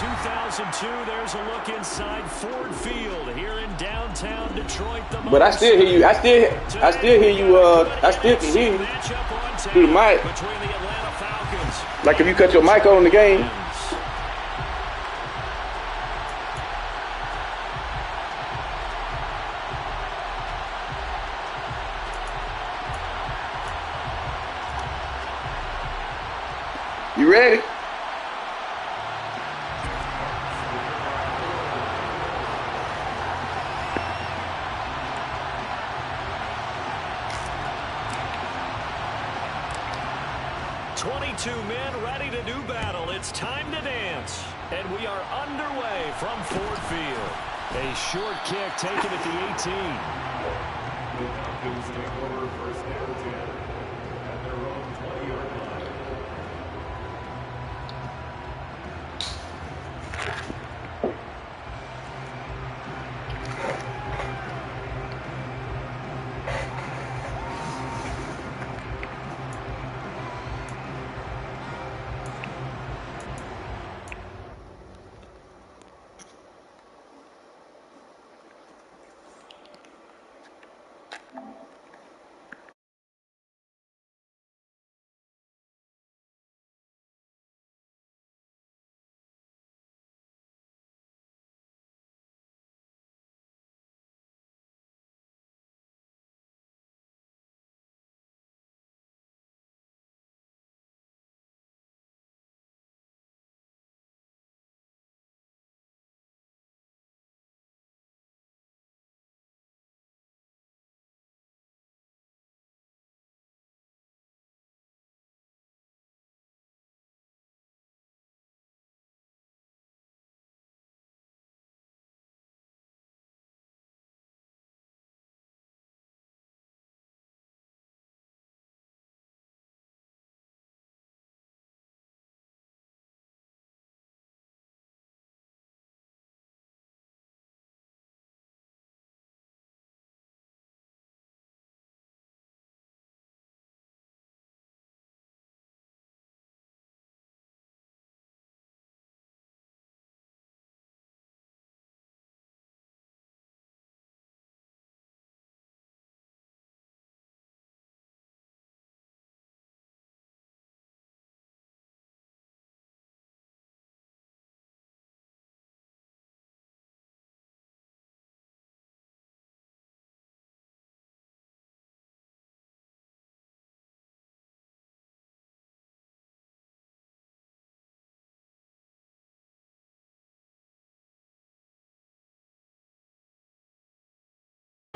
2002, there's a look inside Ford Field here in downtown Detroit. But I still hear you. I still hear you. I still can hear you through the mic. Like if you cut your mic on in the game. You ready? Men ready to do battle. It's time to dance. And we are underway from Ford Field. A short kick taken at the 18. First down 10 at their own 20-yard line.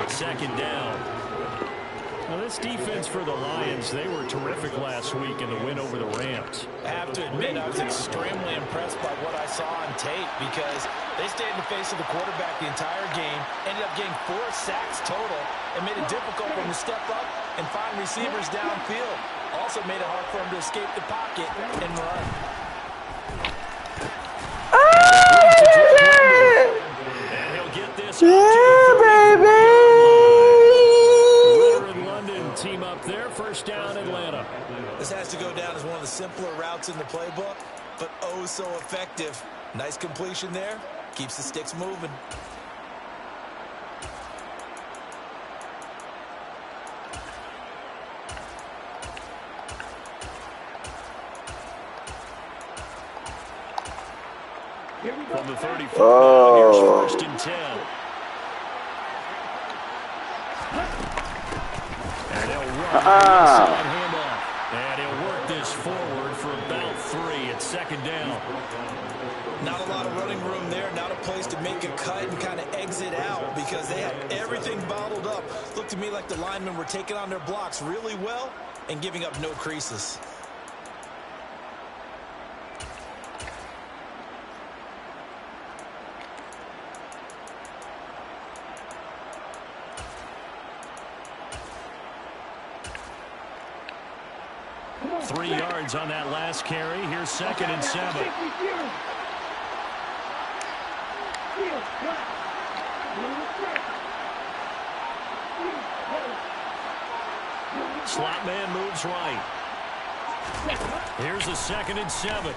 Second down. Now this defense for the Lions, they were terrific last week in the win over the Rams. I have to admit, I was extremely impressed by what I saw on tape because they stayed in the face of the quarterback the entire game, ended up getting 4 sacks total, and made it difficult for him to step up and find receivers downfield. Also made it hard for him to escape the pocket and run. And he'll get this baby! Team up there, first down Atlanta. This has to go down as one of the simpler routes in the playbook, but oh so effective. Nice completion there, keeps the sticks moving. From the 34, here's first and 10. And he'll run handoff. And he'll work this forward for about 3. It's second down. Not a lot of running room there. Not a place to make a cut and kind of exit out because they had everything bottled up. Looked to me like the linemen were taking on their blocks really well and giving up no creases. Three yards on that last carry. Here's second and 7. Slot man moves right. Here's a second and 7.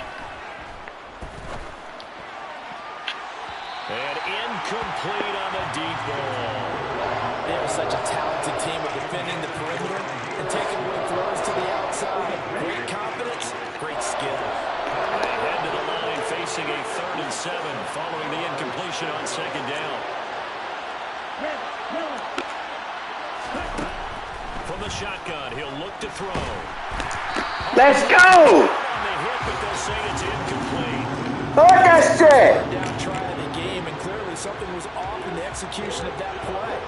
And incomplete on the deep ball. They are such a talented team of defending the perimeter and taking away throws to the outside. Great confidence, great skill. They head to the line facing a 3rd and 7 following the incompletion on 2nd down. From the shotgun, he'll look to throw. Let's go! On the hit, but they'll say it's incomplete. Look at that shit! Down try of the game, and clearly something was off in the execution of that play.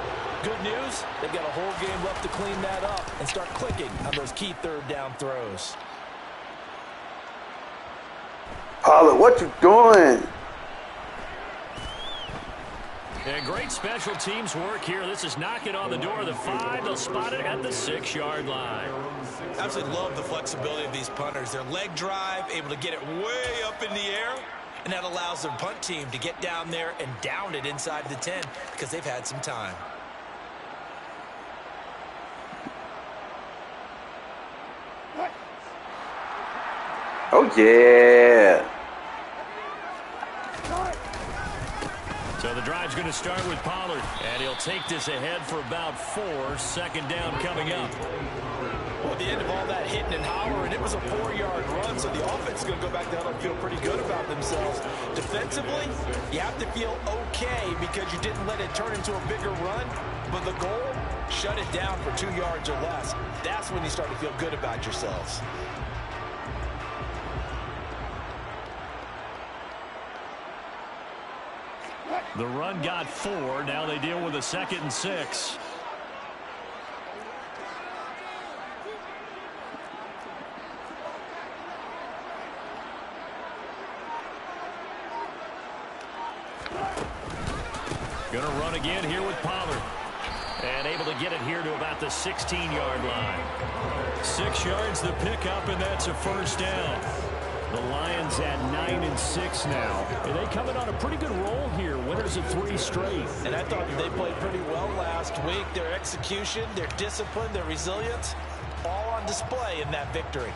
Good news, they've got a whole game left to clean that up and start clicking on those key 3rd down throws. Pollard, what you doing? And great special teams work here. This is knocking on the door of the 5. They'll spot it at the 6-yard line. Absolutely love the flexibility of these punters. Their leg drive, able to get it way up in the air, and that allows their punt team to get down there and down it inside the 10 because they've had some time. Oh, yeah. So the drive's going to start with Pollard, and he'll take this ahead for about 4. 2nd down coming up. Well, at the end of all that hitting and hollering, it was a 4-yard run, so the offense is going to go back down and feel pretty good about themselves. Defensively, you have to feel okay because you didn't let it turn into a bigger run, but the goal, shut it down for 2 yards or less. That's when you start to feel good about yourselves. The run got 4. Now they deal with a 2nd and 6. Going to run again here with Pollard. And able to get it here to about the 16-yard line. 6 yards the pickup, and that's a 1st down. The Lions at 9-6 now. And they coming on a pretty good roll here. Winners of 3 straight. And I thought they played pretty well last week. Their execution, their discipline, their resilience, all on display in that victory.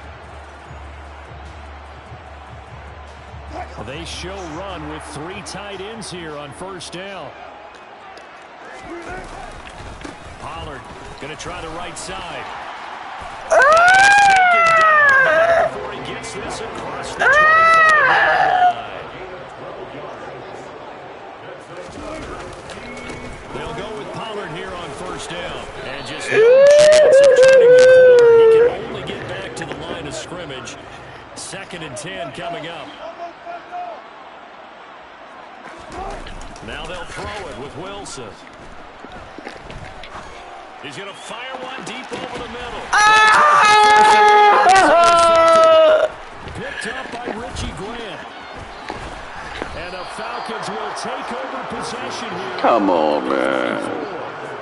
They show run with 3 tight ends here on 1st down. Pollard going to try the right side. Before he gets this across the 25-yard line. They'll go with Pollard here on 1st down. And just no chance of turning the corner. He can only get back to the line of scrimmage. 2nd and 10 coming up. Now they'll throw it with Wilson. He's going to fire one deep over the middle. Picked up by Richie Grant. And the Falcons will take over possession here. Come on, man.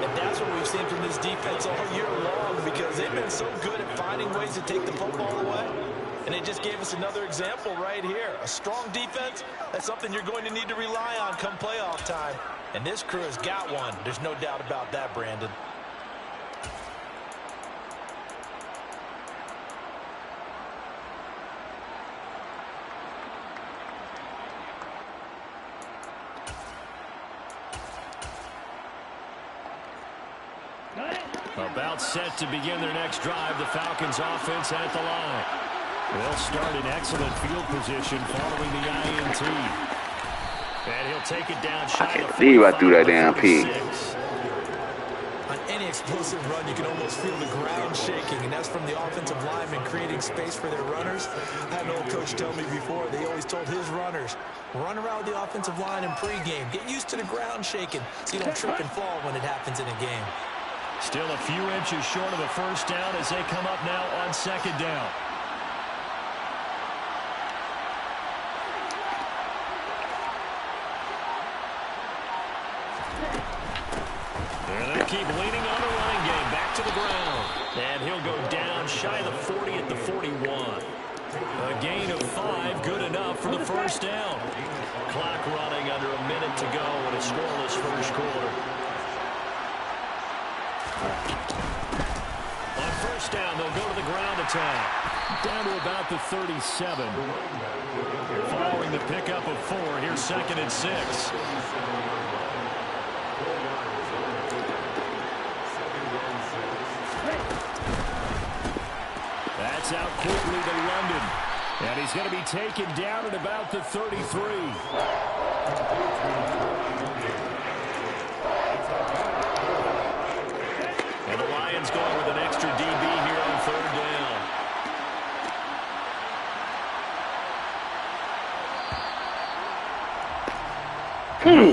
And that's what we've seen from this defense all year long because they've been so good at finding ways to take the football away. And they just gave us another example right here. A strong defense, that's something you're going to need to rely on come playoff time. And this crew has got one. There's no doubt about that, Brandon. About set to begin their next drive, the Falcons offense at the line. They'll start in excellent field position following the INT. And he'll take it down shy. I can't believe I threw that damn pick. On any explosive run, you can almost feel the ground shaking, and that's from the offensive linemen creating space for their runners. I had an old coach tell me before, they always told his runners, run around the offensive line in pregame. Get used to the ground shaking so you don't trip and fall when it happens in a game. Still a few inches short of a 1st down as they come up now on 2nd down. And they'll keep leaning on the running game. Back to the ground. And he'll go down shy of the 40 at the 41. A gain of 5, good enough for the 1st down. Clock running under a minute to go in a scoreless 1st quarter. On 1st first down. They'll go to the ground attack. Down to about the 37. Following the pickup of 4, here's 2nd and 6. That's out quickly to London. And he's going to be taken down at about the 33. And the Lions going with an extra DB here on 3rd down.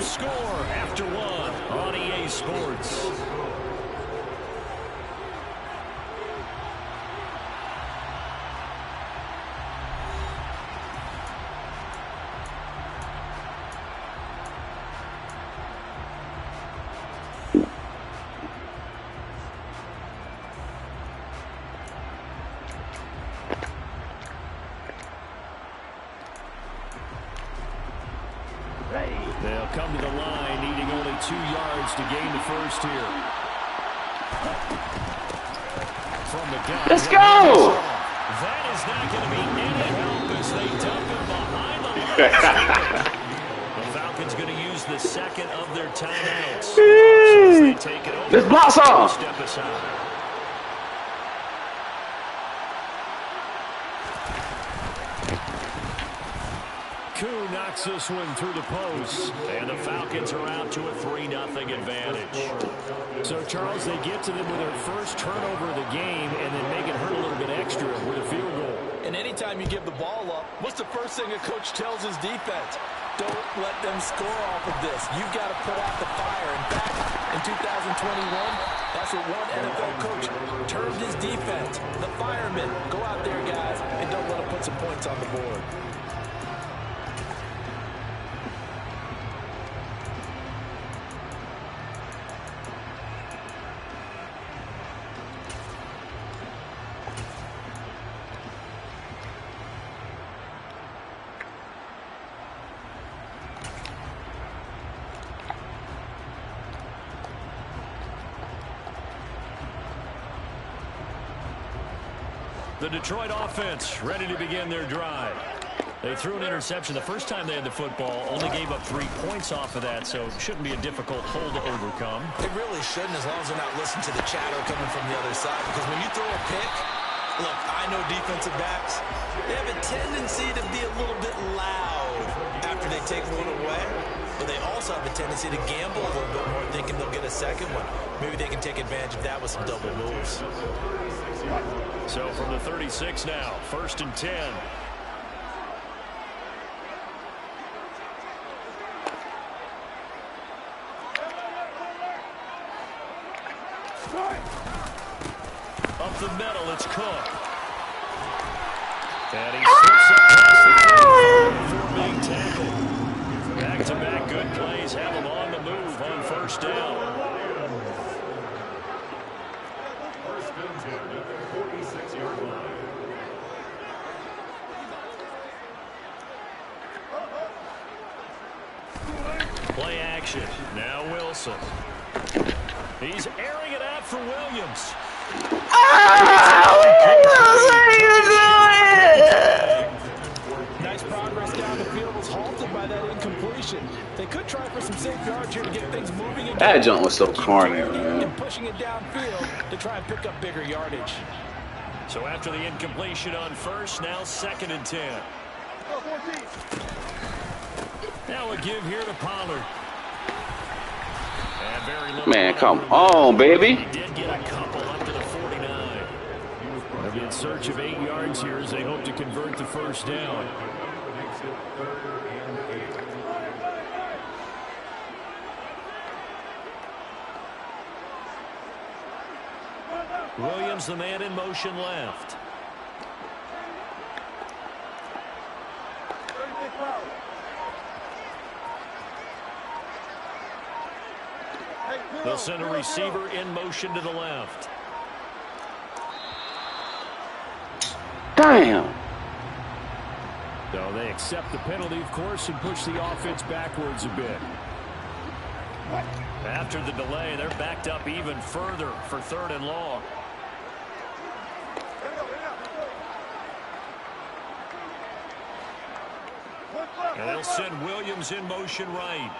Score after 1 on EA Sports. They'll come to the line, needing only 2 yards to gain the first here. From the gun. Let's go! That is not going to be any help as they dump him behind the line. The Falcons going to use the 2nd of their timeouts. So as they take it over, let's box off. Step aside. Koo knocks this one through the post, and the Falcons are out to a 3-0 advantage. So, Charles, they get to them with their first turnover of the game and then make it hurt a little bit extra with a field goal. And anytime you give the ball up, what's the first thing a coach tells his defense? Don't let them score off of this. You've got to put out the fire. In fact, in 2021, that's what one NFL coach termed his defense. The firemen. Go out there, guys, and don't let them put some points on the board. The Detroit offense ready to begin their drive. They threw an interception the first time they had the football, only gave up 3 points off of that, so it shouldn't be a difficult hole to overcome. It really shouldn't, as long as they're not listening to the chatter coming from the other side, because when you throw a pick, look, I know defensive backs, they have a tendency to be a little bit loud after they take one away, but they also have a tendency to gamble a little bit more, thinking they'll get a second one. Maybe they can take advantage of that with some double moves. So from the 36 now, 1st and 10. Up the middle, it's Cook. And he slips up past the 34 being tackled. Back-to-back good plays have him on the move on 1st down. Play action. Now Wilson. He's airing it out for Williams. Nice progress down the field was halted by that incompletion. They could try for some safe yards here to get things moving again. That jump was so corny, man. And pushing it downfield to try and pick up bigger yardage. So after the incompletion on 1st, now 2nd and 10. Now a give here to Pollard. Man, come on, baby. He did get a couple up to the 49. They'll be in search of 8 yards here as they hope to convert the 1st down. Williams, the man in motion left. They'll send a receiver in motion to the left. Damn. So they accept the penalty, of course, and push the offense backwards a bit. After the delay, they're backed up even further for 3rd and long. And they'll send Williams in motion right.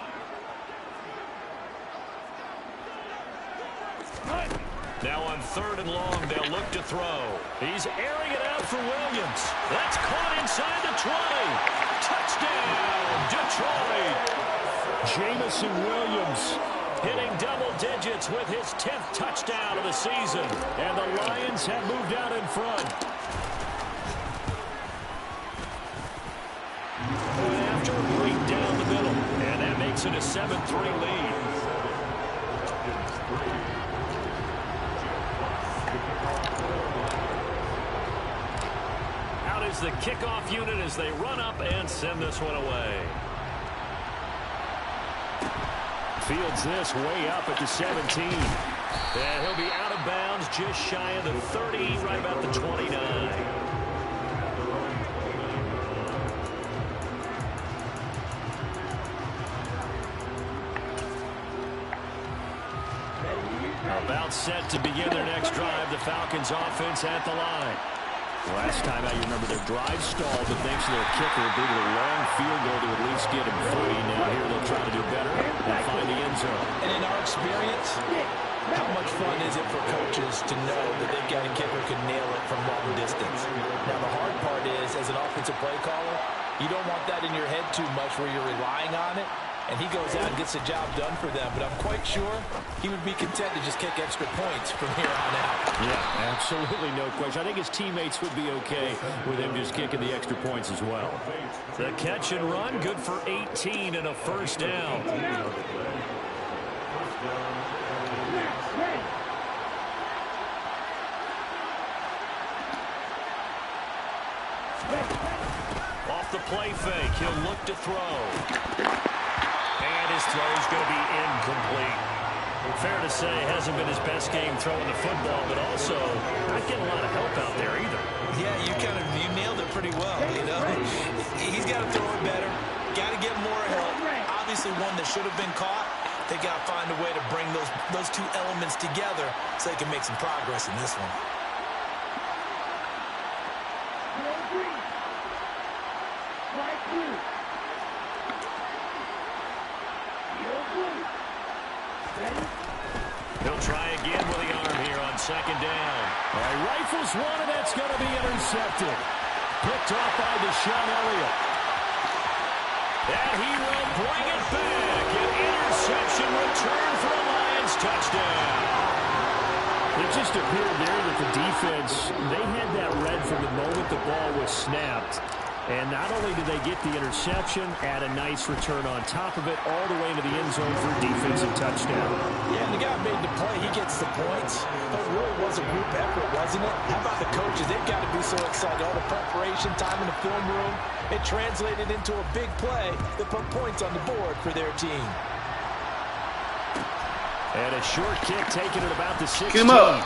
Now on 3rd and long, they'll look to throw. He's airing it out for Williams. That's caught inside the 20. Touchdown, Detroit. Jamison Williams hitting double digits with his 10th touchdown of the season. And the Lions have moved out in front. After a break down the middle. And that makes it a 7-3 lead. Out is the kickoff unit as they run up and send this one away. Fields this way up at the 17. And he'll be out of bounds just shy of the 30, right about the 29. About set to begin their next drive. The Falcons offense at the line. Last time out, you remember their drive stalled, but thanks to their kicker, due to a long field goal to at least get him free. Now here they'll try to do better and find the end zone. And in our experience, how much fun is it for coaches to know that they've got a kicker who can nail it from long distance? Now the hard part is, as an offensive play caller, you don't want that in your head too much where you're relying on it. And he goes out and gets the job done for them. But I'm quite sure he would be content to just kick extra points from here on out. Yeah, absolutely no question. I think his teammates would be okay with him just kicking the extra points as well. The catch and run, good for 18 and a first down. Off the play fake, he'll look to throw. And his throw is going to be incomplete. Fair to say, hasn't been his best game throwing the football, but also not getting a lot of help out there either. Yeah, you nailed it pretty well, you know. He's got to throw it better. Got to get more help. Obviously one that should have been caught. They got to find a way to bring those two elements together so they can make some progress in this one. He'll try again with the arm here on 2nd down. All right, rifles one, and that's going to be intercepted. Picked off by Deshaun Elliott. And he will bring it back. An interception return for a Lions touchdown. It just appeared there that the defense, they had that read from the moment the ball was snapped. And not only did they get the interception, add a nice return on top of it, all the way into the end zone for a defensive touchdown. Yeah, and the guy made the play. He gets the points. But it really was a group effort, wasn't it? How about the coaches? They've got to be so excited. All the preparation time in the film room, it translated into a big play that put points on the board for their team. And a short kick taken at about the 16. Come up.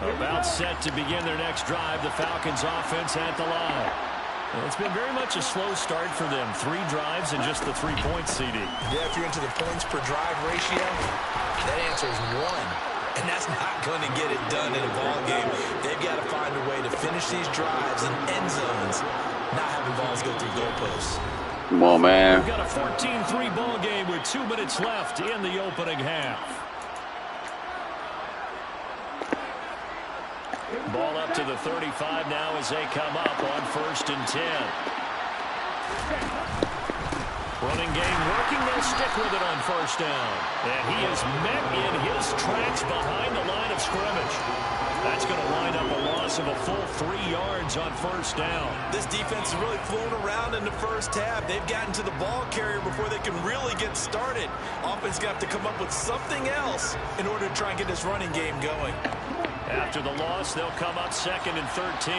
About set to begin their next drive, the Falcons offense at the line. Well, it's been very much a slow start for them. 3 drives and just the 3 points, CD. Yeah, if you're into the points per drive ratio, that answer is 1. And that's not going to get it done in a ball game. They've got to find a way to finish these drives in end zones, not having balls go through goalposts. Come on, man. We've got a 14-3 ball game with 2 minutes left in the opening half. Ball up to the 35 now as they come up on 1st and 10. Running game working. They'll stick with it on 1st down. And he is met in his tracks behind the line of scrimmage. That's going to wind up a loss of a full 3 yards on 1st down. This defense has really flown around in the first half. They've gotten to the ball carrier before they can really get started. Offense got to come up with something else in order to try and get this running game going. After the loss, they'll come up 2nd and 13.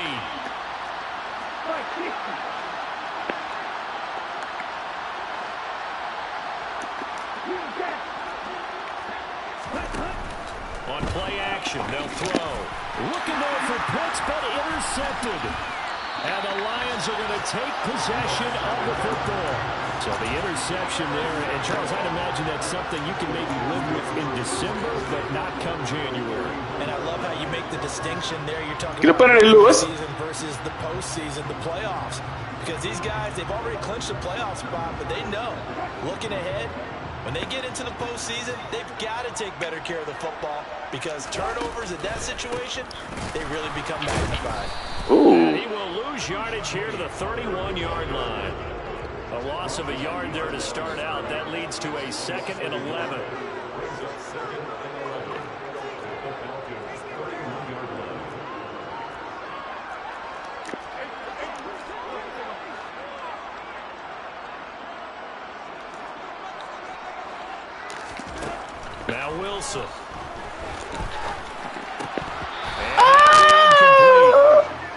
On play action, they'll throw. Looking there for Pitts, but intercepted. And the Lions are going to take possession of the football. So the interception there. And, Charles, I'd imagine that's something you can maybe live with in December, but not come January. And I love how you make the distinction there. You're talking Get up under there, Lewis. season versus the postseason, the playoffs. Because these guys, they've already clinched the playoff spot, but they know, looking ahead, when they get into the postseason, they've got to take better care of the football because turnovers in that situation, they really become magnified. And he will lose yardage here to the 31-yard line. A loss of a yard there to start out. That leads to a 2nd and 11. Now Wilson.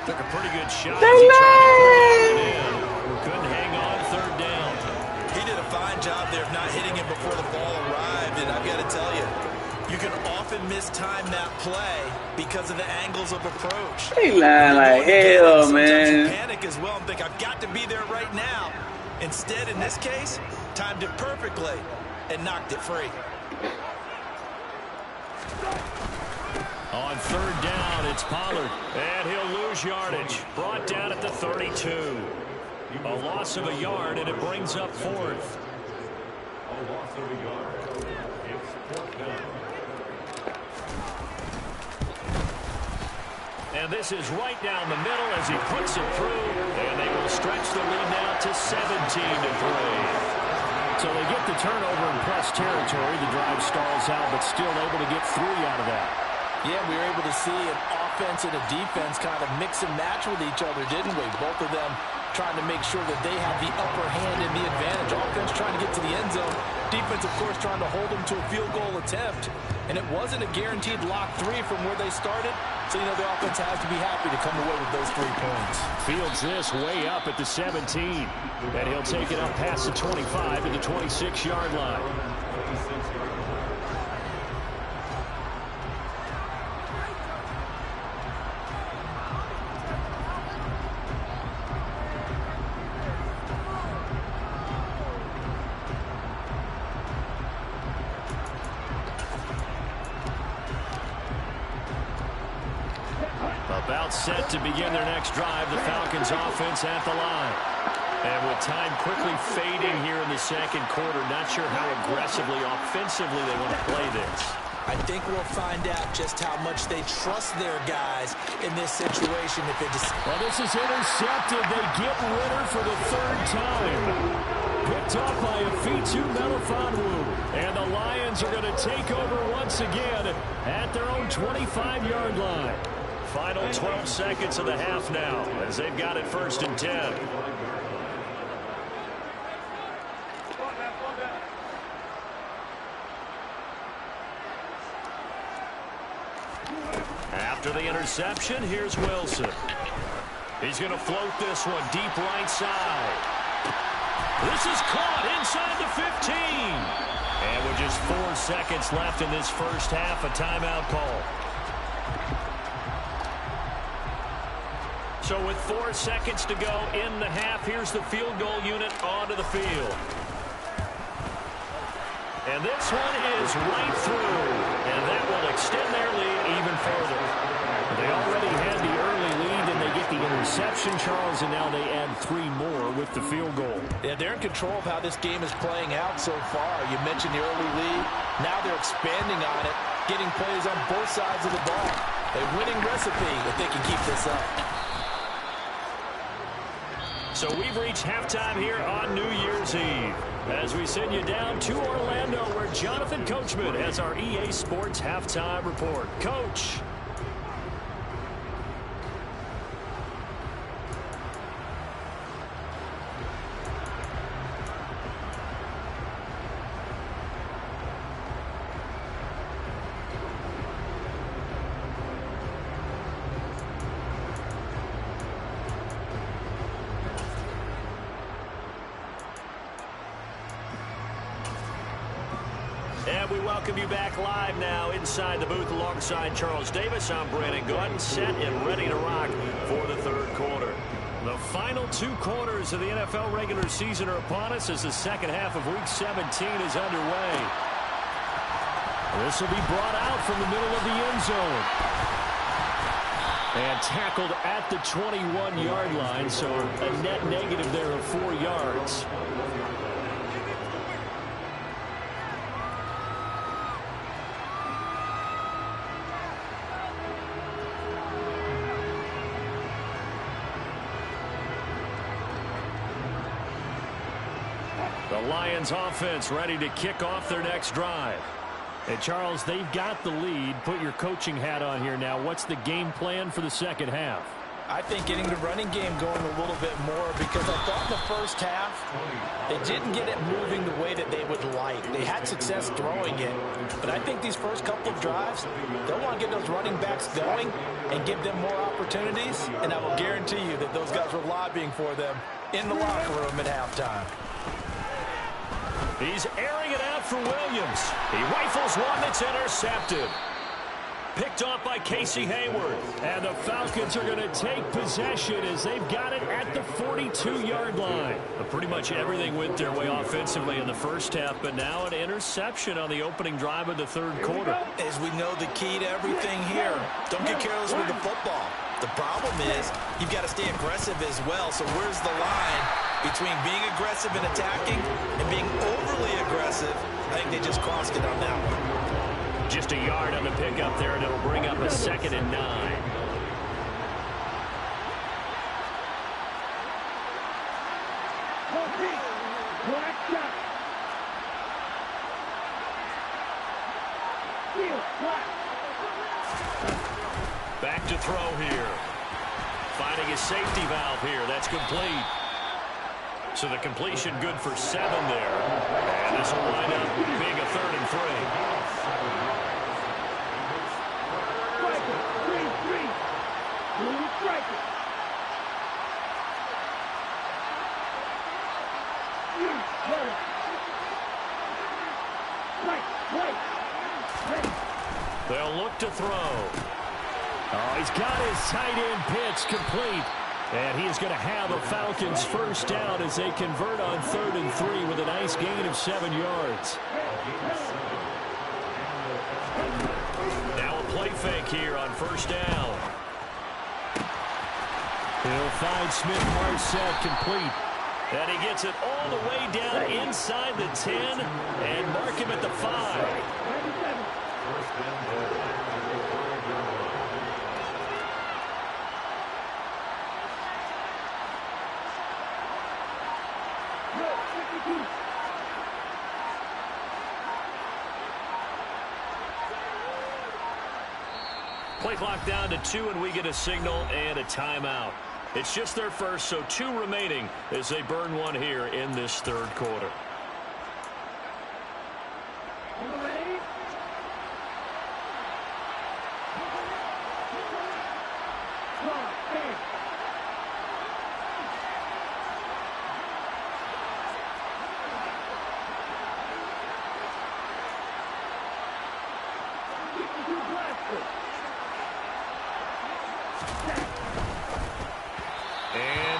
Took a pretty good shot as he tried to throw it in. Couldn't hang on, 3rd down. He did a fine job there of not hitting it before the ball arrived, and I've got to tell you, you can often mistime that play because of the angles of approach. He lying like hell, man. Panic as well and think, I've got to be there right now. Instead, in this case, timed it perfectly and knocked it free. On 3rd down, it's Pollard, and he'll lose yardage. Brought down at the 32. A loss of a yard, and it brings up 4th. And this is right down the middle as he puts it through, and they will stretch the lead now to 17-3. So they get the turnover in plus territory. The drive stalls out, but still able to get 3 out of that. Yeah, we were able to see an offense and a defense kind of mix and match with each other, didn't we? Both of them trying to make sure that they have the upper hand and the advantage. Offense trying to get to the end zone. Defense, of course, trying to hold them to a field goal attempt. And it wasn't a guaranteed lock 3 from where they started. So, you know, the offense has to be happy to come away with those 3 points. Fields this way up at the 17. And he'll take it up past the 25 to the 26-yard line. About set to begin their next drive, the Falcons offense at the line. And with time quickly fading here in the 2nd quarter, not sure how aggressively, offensively they want to play this. I think we'll find out just how much they trust their guys in this situation. Well, this is intercepted. They get Ritter for the 3rd time. Picked off by a Fitu Melifonwu. And the Lions are going to take over once again at their own 25-yard line. Final 12 seconds of the half now as they've got it 1st and 10. After the interception, here's Wilson. He's going to float this one deep right side. This is caught inside the 15. And with just 4 seconds left in this first half, a timeout call. So with 4 seconds to go in the half, here's the field goal unit onto the field. And this one is right through. And that will extend their lead even further. They already had the early lead, and they get the interception, Charles, and now they add 3 more with the field goal. Yeah, they're in control of how this game is playing out so far. You mentioned the early lead. Now they're expanding on it, getting plays on both sides of the ball. A winning recipe if they can keep this up. So we've reached halftime here on New Year's Eve as we send you down to Orlando where Jonathan Coachman has our EA Sports Halftime Report. Coach. And we welcome you back live now inside the booth alongside Charles Davis. I'm Brandon Gordon, set and ready to rock for the 3rd quarter. The final 2 quarters of the NFL regular season are upon us as the second half of Week 17 is underway. This will be brought out from the middle of the end zone. And tackled at the 21-yard line, so a net negative there of 4 yards. The Lions offense ready to kick off their next drive. And Charles, they've got the lead. Put your coaching hat on here now. What's the game plan for the second half? I think getting the running game going a little bit more, because I thought in the first half they didn't get it moving the way that they would like. They had success throwing it, but I think these first couple of drives, they'll want to get those running backs going and give them more opportunities, and I will guarantee you that those guys were lobbying for them in the locker room at halftime. He's airing it out for Williams. He rifles one that's intercepted. Picked off by Casey Hayward. And the Falcons are going to take possession as they've got it at the 42-yard line. Pretty much everything went their way offensively in the first half, but now an interception on the opening drive of the third quarter. As we know, the key to everything here, don't get careless with the football. The problem is you've got to stay aggressive as well. So where's the line between being aggressive and attacking and being overly aggressive? I think they just crossed it on that one. Just a yard on the pickup there, and it'll bring up a 2nd and 9. Back to throw here. Finding his safety valve here. That's complete. So the completion good for 7 there. And this will wind up being a 3rd and 3. They'll look to throw. Oh, he's got his tight end pitch complete. And he is going to have a Falcons first down as they convert on 3rd and 3 with a nice gain of 7 yards. Now a play fake here on first down. He'll find Smith-Marset complete. And he gets it all the way down inside the 10 and mark him at the 5. Play clock down to 2, and we get a signal and a timeout. It's just their first, so 2 remaining as they burn one here in this third quarter.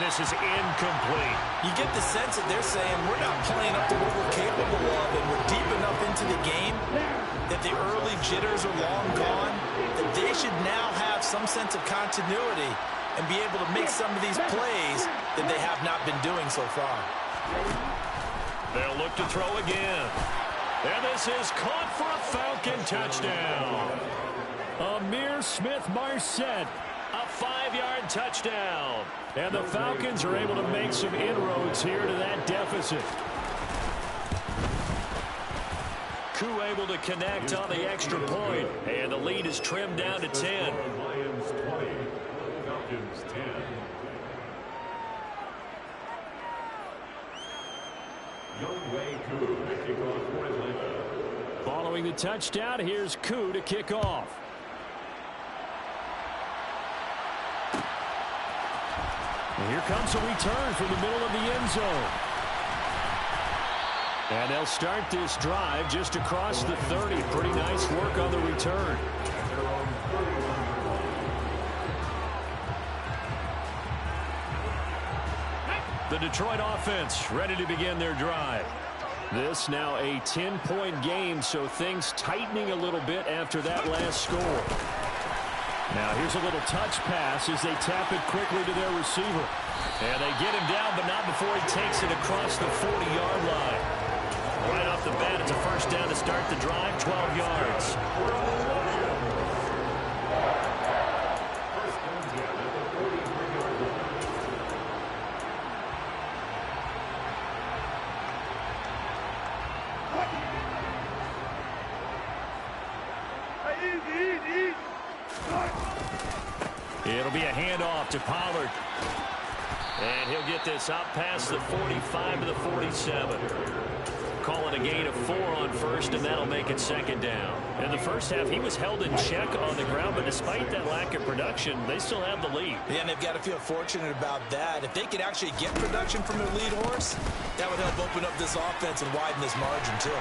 This is incomplete. You get the sense that they're saying we're not playing up to what we're capable of, and we're deep enough into the game that the early jitters are long gone, that they should now have some sense of continuity and be able to make some of these plays that they have not been doing so far. They'll look to throw again. And this is caught for a Falcon touchdown. Amir Smith-Marset. A 5-yard touchdown. And the Falcons are able to make some inroads here to that deficit. Koo able to connect on the extra point. And the lead is trimmed down to 10. Lions 20, Falcons 10. Younghoe Koo to kick off for Atlanta. Following the touchdown, here's Koo to kick off. And here comes a return from the middle of the end zone. And they'll start this drive just across the 30. Pretty nice work on the return. The Detroit offense ready to begin their drive. This now a 10-point game, so things tightening a little bit after that last score. Now here's a little touch pass as they tap it quickly to their receiver. And they get him down, but not before he takes it across the 40-yard line. Right off the bat, it's a first down to start the drive, 12 yards. It'll be a handoff to Pollard. And he'll get this out past the 45 to the 47. Call it a gain of 4 on first, and that'll make it second down. In the first half, he was held in check on the ground, but despite that lack of production, they still have the lead. Yeah, and they've got to feel fortunate about that. If they could actually get production from their lead horse, that would help open up this offense and widen this margin, too.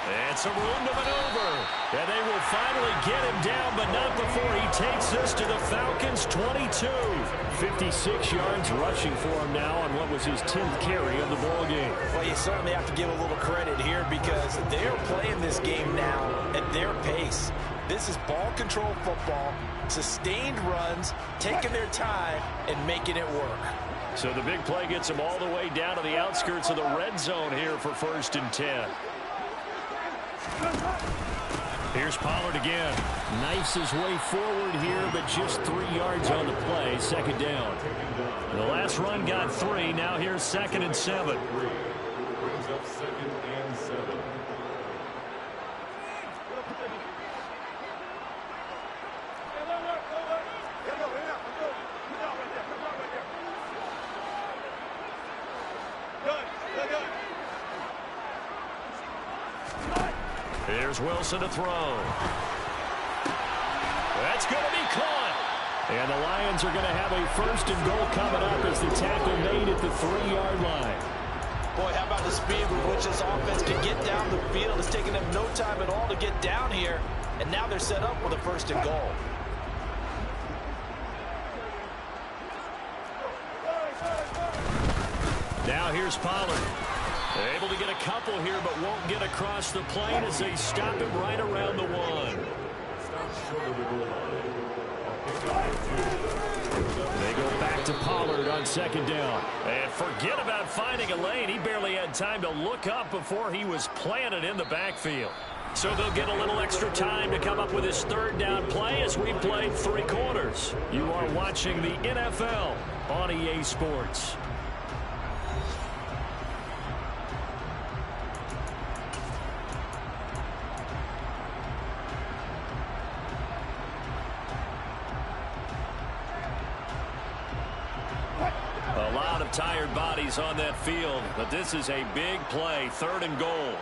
And some room to maneuver. And they will finally get him down, but not before he takes this to the Falcons' 22. 56 yards rushing for him now on what was his 10th carry of the ballgame. Well, you certainly have to give a little credit here because they're playing this game now at their pace. This is ball control football, sustained runs, taking their time, and making it work. So the big play gets them all the way down to the outskirts of the red zone here for 1st and 10. Here's Pollard again. Knifes his way forward here, but just 3 yards on the play. Second down. The last run got 3. Now here's 2nd and 7. Brings up 2nd and 7. Here's Wilson to throw. That's going to be caught. And the Lions are going to have a 1st and goal coming up as the tackle made at the 3-yard line. Boy, how about the speed with which this offense can get down the field? It's taking them no time at all to get down here. And now they're set up with a 1st and goal. Now here's Pollard. Able to get a couple here, but won't get across the plane as they stop him right around the 1. They go back to Pollard on 2nd down. And forget about finding a lane. He barely had time to look up before he was planted in the backfield. So they'll get a little extra time to come up with his 3rd down play as we played 3 quarters. You are watching the NFL on EA Sports. A lot of tired bodies on that field, but this is a big play, 3rd and goal.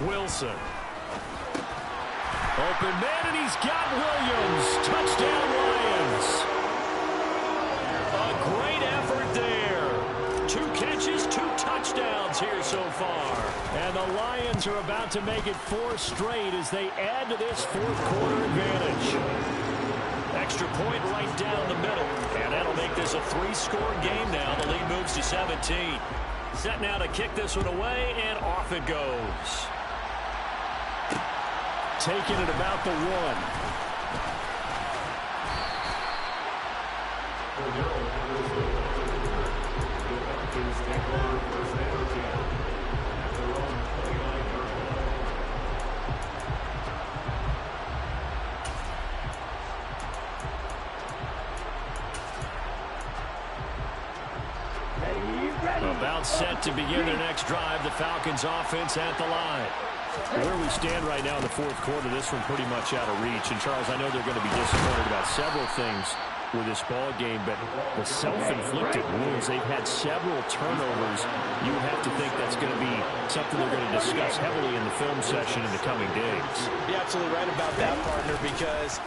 Wilson. Open man, and he's got Williams. Touchdown, Lions. A great effort there. 2 catches, 2 touchdowns here so far. And the Lions are about to make it 4 straight as they add to this 4th quarter advantage. Extra point right down the middle. And that'll make this a 3-score game now. The lead moves to 17. Set now to kick this one away, and off it goes. Taking it about the 1. About set to begin their next drive. The Falcons offense at the line. Where we stand right now in the 4th quarter, this one pretty much out of reach. And, Charles, I know they're going to be disappointed about several things with this ball game, but the self-inflicted wounds, they've had several turnovers. You would have to think that's going to be something they're going to discuss heavily in the film session in the coming days. You're absolutely right about that, partner, because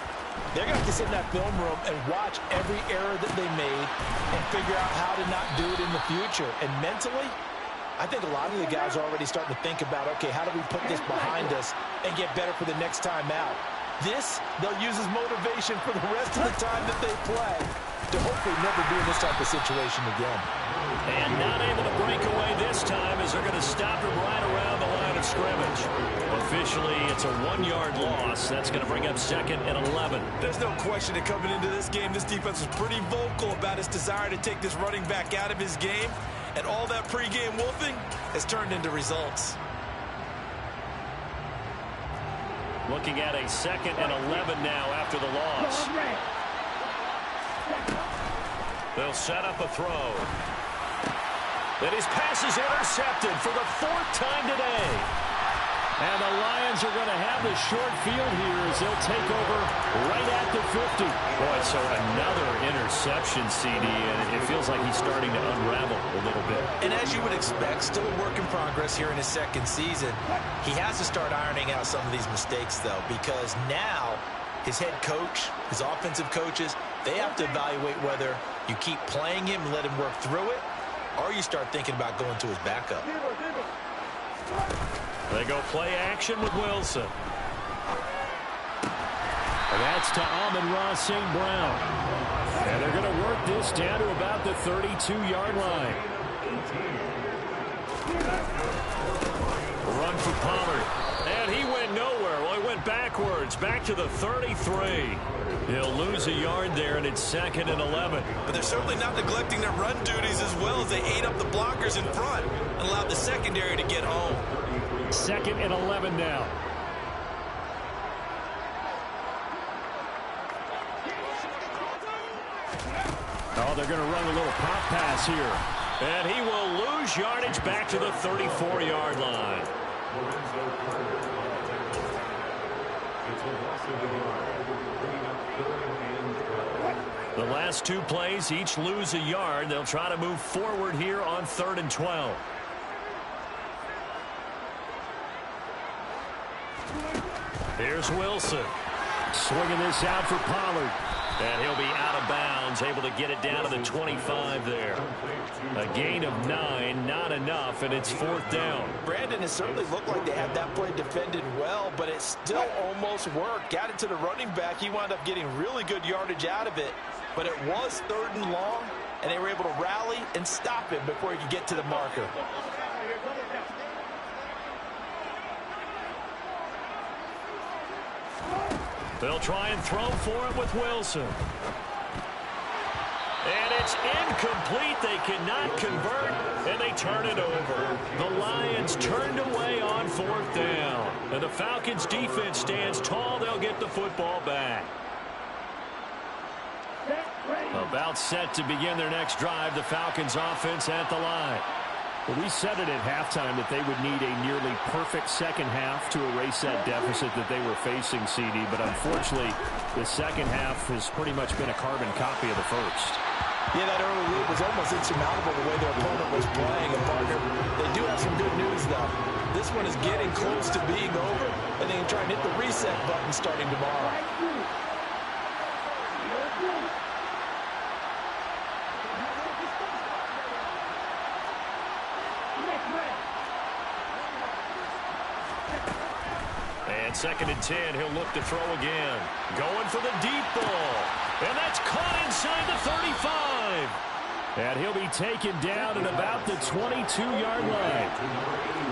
they're going to have to sit in that film room and watch every error that they made and figure out how to not do it in the future. And mentally, I think a lot of the guys are already starting to think about, okay, how do we put this behind us and get better for the next time out? This, they'll use as motivation for the rest of the time that they play to hopefully never be in this type of situation again. And not able to break away this time as they're going to stop him right around the line of scrimmage. Officially, it's a 1-yard loss. That's going to bring up 2nd and 11. There's no question that coming into this game, this defense was pretty vocal about its desire to take this running back out of his game. And all that pregame wolfing has turned into results. Looking at a 2nd and 11 now after the loss. They'll set up a throw. And his pass is intercepted for the 4th time today. And the Lions are going to have the short field here as they'll take over right at the 50. Boy, so another interception, CD, and it feels like he's starting to unravel a little bit. And as you would expect, still a work in progress here in his 2nd season. He has to start ironing out some of these mistakes, though, because now his head coach, his offensive coaches, they have to evaluate whether you keep playing him and let him work through it, or you start thinking about going to his backup. They go play action with Wilson. And that's to Amon-Ra St. Brown. And they're going to work this down to about the 32-yard line. Run for Pollard. And he went nowhere. Well, he went backwards, back to the 33. He'll lose a yard there, and it's 2nd and 11. But they're certainly not neglecting their run duties as well as they ate up the blockers in front and allowed the secondary to get home. 2nd and 11 now. Oh, they're going to run a little pop pass here. And he will lose yardage back to the 34-yard line. The last 2 plays, each lose a yard. They'll try to move forward here on 3rd and 12. Here's Wilson. Swinging this out for Pollard. And he'll be out of bounds, able to get it down to the 25 there. A gain of 9, not enough, and it's 4th down. Brandon, it certainly looked like they had that play defended well, but it still almost worked. Got it to the running back. He wound up getting really good yardage out of it. But it was 3rd and long, and they were able to rally and stop him before he could get to the marker. They'll try and throw for it with Wilson. And it's incomplete. They cannot convert, and they turn it over. The Lions turned away on 4th down. And the Falcons' defense stands tall. They'll get the football back. About set to begin their next drive, the Falcons offense at the line. Well, we said it at halftime that they would need a nearly perfect second half to erase that deficit that they were facing, CD. But unfortunately, the second half has pretty much been a carbon copy of the first. Yeah, that early lead was almost insurmountable the way their opponent was playing. And, partner, they do have some good news, though. This one is getting close to being over, and they can try and hit the reset button starting tomorrow. And 2nd and 10, he'll look to throw again. Going for the deep ball. And that's caught inside the 35. And he'll be taken down at about the 22-yard line.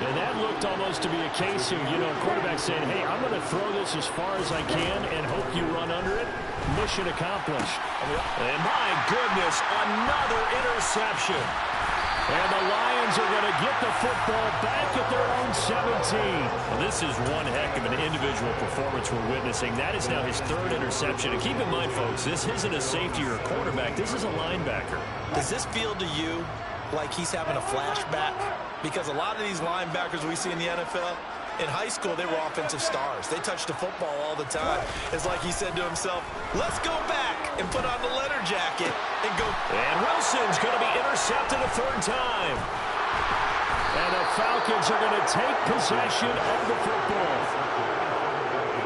And that looked almost to be a case of, quarterback saying, hey, I'm going to throw this as far as I can and hope you run under it. Mission accomplished. And my goodness, another interception. And the Lions are going to get the football back at their own 17. Well, this is one heck of an individual performance we're witnessing. That is now his 3rd interception. And keep in mind, folks, this isn't a safety or a quarterback. This is a linebacker. Does this feel to you like he's having a flashback? Because a lot of these linebackers we see in the NFL, in high school, they were offensive stars. They touched the football all the time. It's like he said to himself, let's go back and put on the leather jacket and go. And Wilson's going to be intercepted a 3rd time. And the Falcons are going to take possession of the football.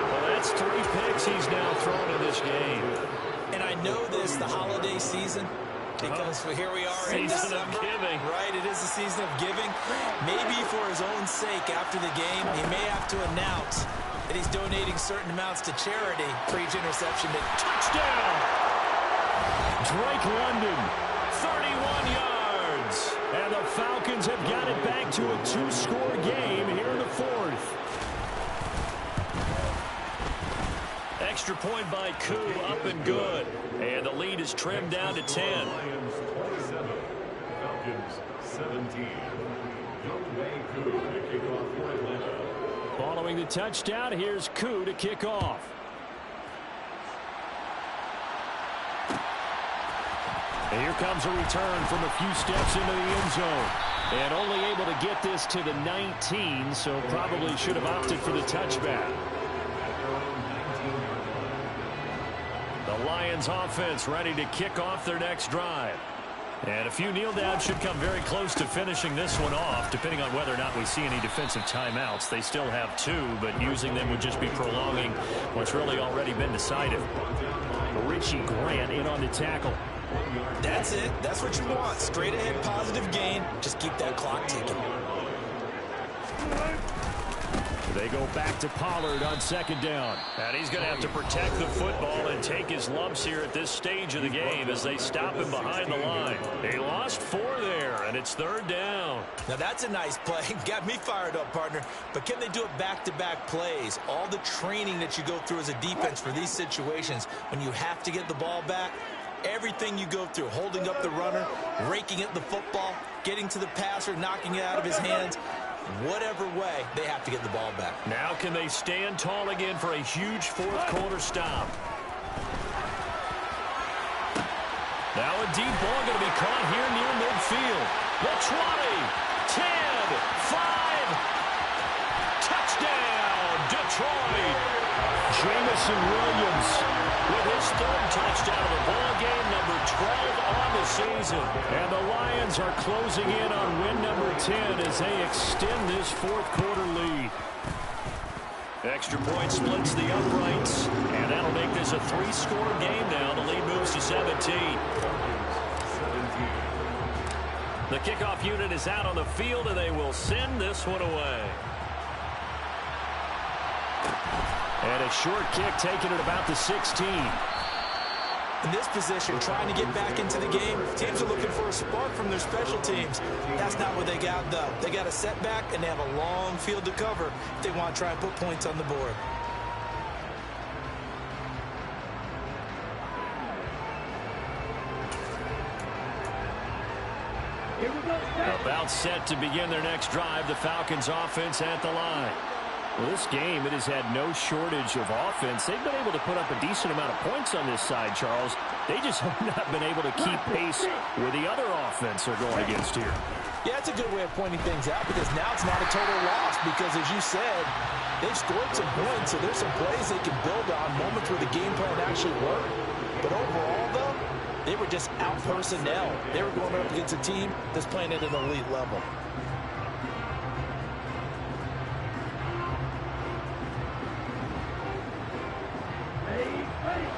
Well, that's 3 picks he's now thrown in this game. And I know this, the holiday season, Because here we are in December, right? It is the season of giving. Maybe for his own sake, after the game, he may have to announce that he's donating certain amounts to charity for each interception. Touchdown! Drake London, 31 yards. And the Falcons have got it back to a 2-score game here in the fourth. Extra point by Koo, up and good. And the lead is trimmed down to 10. Lions 27, Falcons 17. Youngway Koo to kick off for Atlanta. Following the touchdown, here's Koo to kick off. And here comes a return from a few steps into the end zone. And only able to get this to the 19, so probably should have opted for the touchback. The Lions offense ready to kick off their next drive. And a few kneel downs should come very close to finishing this one off, depending on whether or not we see any defensive timeouts. They still have 2, but using them would just be prolonging what's really already been decided. Richie Grant in on the tackle. That's it. That's what you want. Straight ahead positive gain. Just keep that clock ticking. They go back to Pollard on second down. And he's going to have to protect the football and take his lumps here at this stage of the game as they stop him behind the line. They lost 4 there, and it's third down. Now that's a nice play. Got me fired up, partner. But can they do it back-to-back plays? All the training that you go through as a defense for these situations, when you have to get the ball back, everything you go through, holding up the runner, raking at the football, getting to the passer, knocking it out of his hands, whatever way, they have to get the ball back. Now can they stand tall again for a huge fourth-quarter stop? Now a deep ball going to be caught here near midfield. The 20, 10, 5. Touchdown, Detroit. Jamison Williams with his 3rd touchdown of the ball game, number 12 on the season. And the Lions are closing in on win number 10 as they extend this fourth-quarter lead. Extra point splits the uprights, and that'll make this a 3-score game now. The lead moves to 17. The kickoff unit is out on the field, and they will send this one away. And a short kick taken at about the 16. In this position, trying to get back into the game, teams are looking for a spark from their special teams. That's not what they got, though. They got a setback, and they have a long field to cover if they want to try and put points on the board. About set to begin their next drive, the Falcons offense at the line. Well, this game, it has had no shortage of offense. They've been able to put up a decent amount of points on this side, Charles. They just have not been able to keep pace with the other offense they're going against here. Yeah, it's a good way of pointing things out because now it's not a total loss because, as you said, they've scored some points, so there's some plays they can build on, moments where the game plan actually worked. But overall, though, they were just out personnel. They were going up against a team that's playing at an elite level.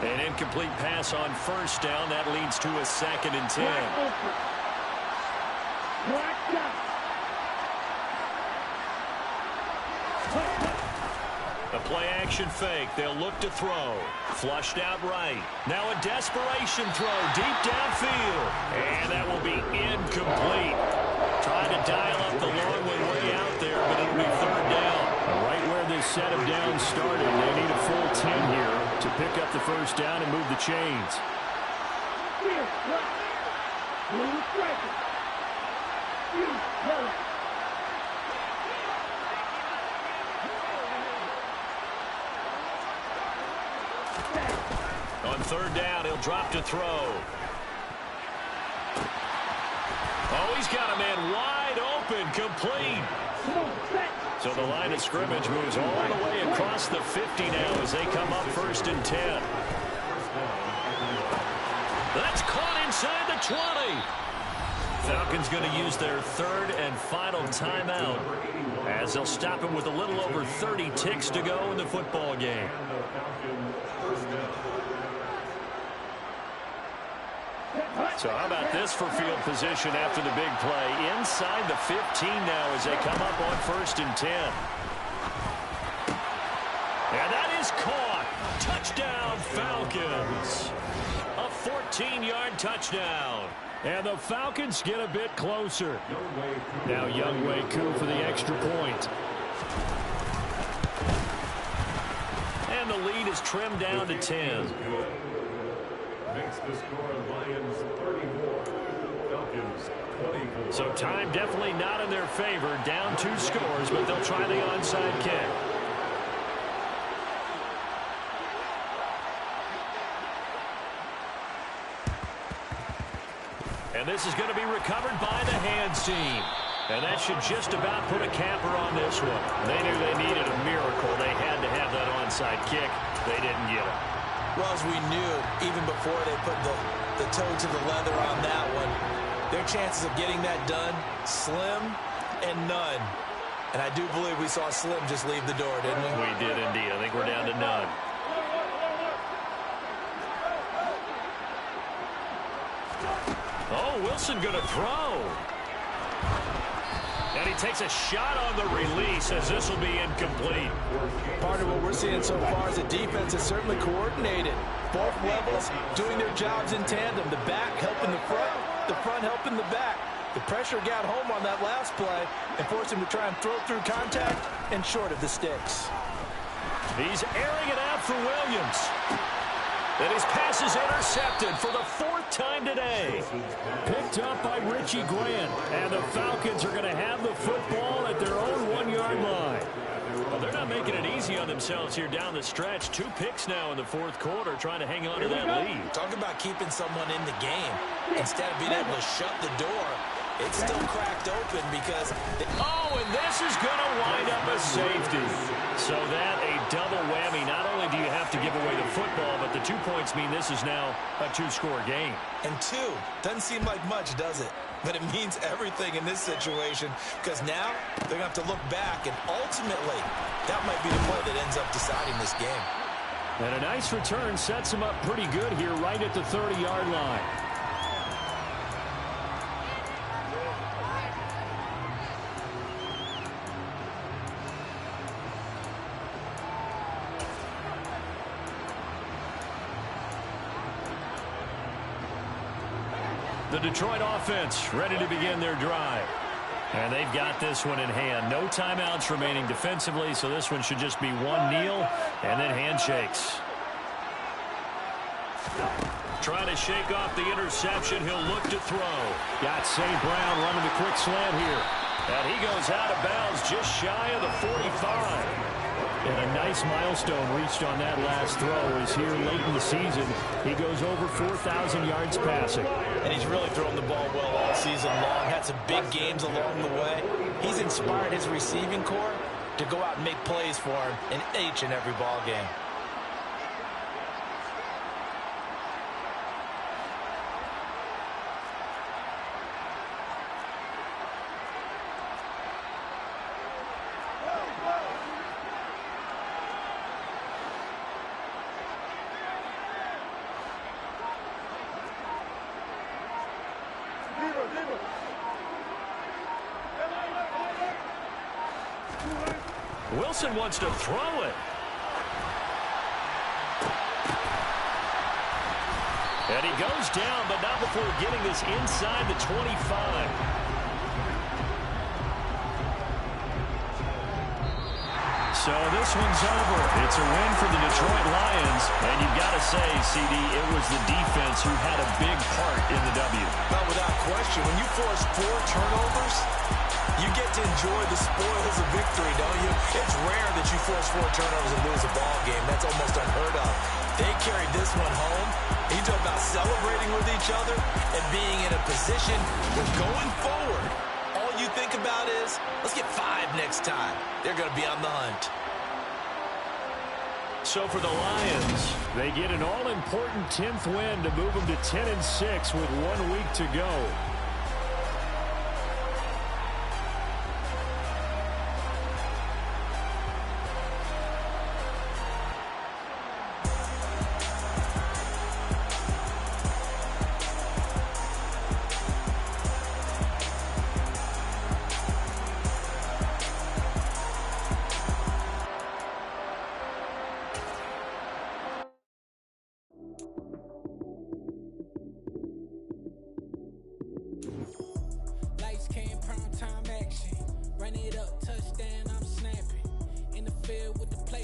An incomplete pass on first down. That leads to a 2nd and 10. A play-action fake. They'll look to throw. Flushed out right. Now a desperation throw deep downfield. And that will be incomplete. Trying to dial up the long way out there, but it'll be third down. Right where this set of downs started, they need a full 10 here to pick up the first down and move the chains. On third down, he'll drop to throw. Oh, he's got a man wide open, complete. So the line of scrimmage moves all the way across the 50 now as they come up 1st and 10. That's caught inside the 20. Falcons going to use their 3rd and final timeout as they'll stop him with a little over 30 ticks to go in the football game. So how about this for field position after the big play? Inside the 15 now as they come up on 1st and 10. And that is caught. Touchdown, Falcons. A 14-yard touchdown. And the Falcons get a bit closer. Now Younghoe Koo for the extra point. And the lead is trimmed down to 10. Makes the score Lions 34, Falcons 24. So time definitely not in their favor. Down 2 scores, but they'll try the onside kick. And this is going to be recovered by the hands team. And that should just about put a capper on this one. They knew they needed a miracle. They had to have that onside kick. They didn't get it. Well, as we knew, even before they put the toe to the leather on that one, their chances of getting that done, slim and none. And I do believe we saw Slim just leave the door, didn't we? We did indeed. I think we're down to none. Oh, Wilson going to throw. And he takes a shot on the release as this will be incomplete. Part of what we're seeing so far is the defense is certainly coordinated. Both levels doing their jobs in tandem. The back helping the front helping the back. The pressure got home on that last play and forced him to try and throw through contact and short of the sticks. He's airing it out for Williams. And his pass is intercepted for the 4th time today. Picked up by Richie Grant. And the Falcons are going to have the football at their own 1-yard line. Well, they're not making it easy on themselves here down the stretch. 2 picks now in the 4th quarter trying to hang on to that lead. Talk about keeping someone in the game. Instead of being able to shut the door, it's still cracked open because... and this is going to wind up a safety. So that a double whammy. Not only do you have to give away the football, but the 2 points mean this is now a 2-score game. And 2 doesn't seem like much, does it? But it means everything in this situation because now they're going to have to look back, and ultimately that might be the play that ends up deciding this game. And a nice return sets them up pretty good here right at the 30-yard line. The Detroit offense ready to begin their drive. And they've got this one in hand. No timeouts remaining defensively, so this one should just be one kneel and then handshakes. Trying to shake off the interception. He'll look to throw. Got St. Brown running the quick slant here. And he goes out of bounds just shy of the 45. And a nice milestone reached on that last throw is here late in the season. He goes over 4,000 yards passing. And he's really thrown the ball well all season long. Had some big games along the way. He's inspired his receiving corps to go out and make plays for him in each and every ball game. Wilson wants to throw it. And he goes down, but not before getting this inside the 25. So this one's over. It's a win for the Detroit Lions. And you've got to say, CD, it was the defense who had a big part in the W. Well, without question, when you force 4 turnovers, you get to enjoy the spoils of victory, don't you? It's rare that you force 4 turnovers and lose a ball game. That's almost unheard of. They carried this one home. You talk about celebrating with each other and being in a position where going forward, all you think about is, let's get 5 next time. They're going to be on the hunt. So for the Lions, they get an all-important 10th win to move them to 10-6 with 1 week to go. Lights came, prime time action. Run it up, touchdown, I'm snapping. In the field with the play.